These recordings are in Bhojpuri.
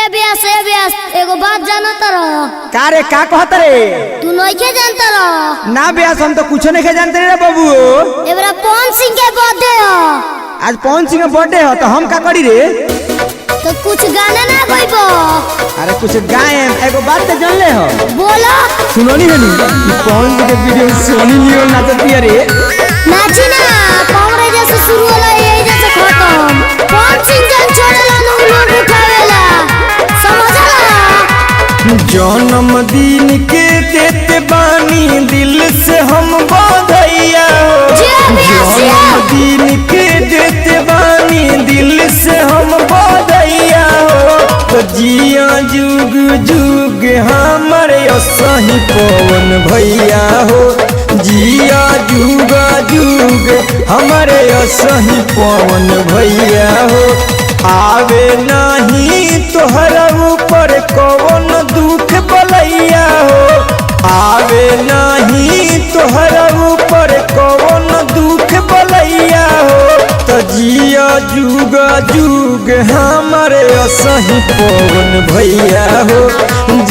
ए ब्यास एगो बात जानता रह। का रे का कहत रे? तू नइखे जानता रह? ना ब्यास हम तो कुछ नहीं जानते रे बाबू। एबरा पवन सिंह के बर्थडे ह। आज पवन सिंह का बर्थडे है तो हम का करी रे? तो कुछ गाना ना गइबो? अरे कुछ गाए एगो बात तो जान ले हो। बोलो। सुनो नी हनी पवन सिंह के वीडियो सोनी लियो नाचती है रे। नाची ना पवन जैसे शुरू होला यही जैसे खत्म। पवन सिंह जन छोड़ला न लोग उठावेला समझला। जन्मदिन के देते बानी दिल से हम बधाइया हो। जन्मदिन के देते बानी दिल से हम बधाइया हो। तो जिया जुग जुग हमारे सही पवन भैया हो। जिया जुग जुग हमारे सही पवन भैया हो। आवे नहीं तोहरा ऊपर कौन दुख बलैया हो। आवे नहीं तोहरा ऊपर कौन दुख बलैया हो। तो जिया जुग जुग हमारे सही पवन भैया हो।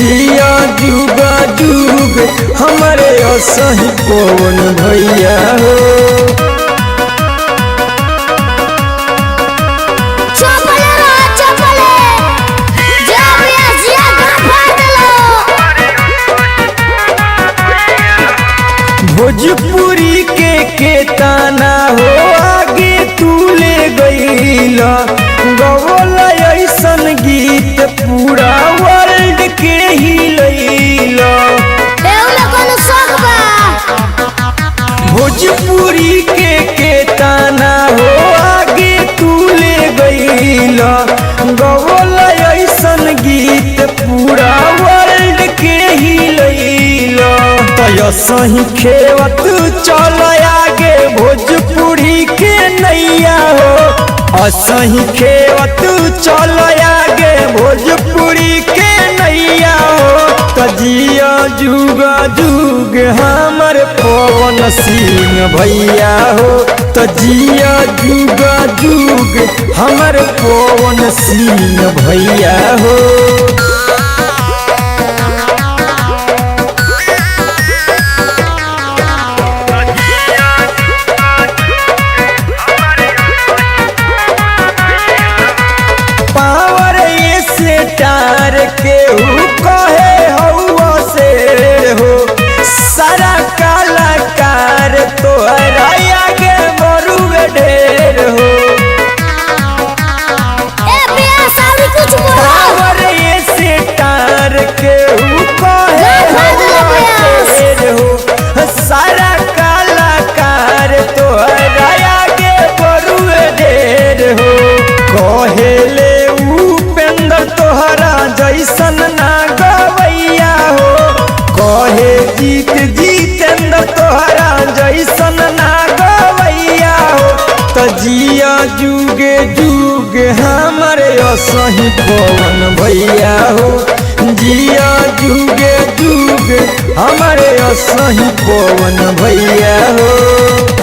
जिया जुग जुग हमारे सही पवन भैया हो। भोजपुरी के ताना हो आगे तू ले गईला। गवला ऐसन गीत पूरा वर्ल्ड के हिलैला। भोजपुरी के ताना हो आगे तू ले गईला। गवला ऐसन गीत पूरा वर्ल्ड के हिलैला। सही खेवत चल आगे भोजपुरी के नैया हो। असही खेवत चल आगे भोजपुरी के नैया हो। तजिया जुग जुग हमर पवन सिंह भैया हो। तजिया जुग जुग हमर पवन सिंह भैया हो। तार के कहे हवा से हो। सारा कलाकार तोहरा आगे बरुए ढेर हो। से तार के कहे हवा से हो। सारा कलाकार तोहरा आगे बरुए ढेर हो। कहेले तोहरा जैसन ना गवैया हो। कहे जीत जीतेंद्र तोहरा जैसन ना गवैया हो। तो जिया जुगे जुग हमारे सही पवन भैया हो। जिया जुगे जुग हमारे सही पवन भैया हो।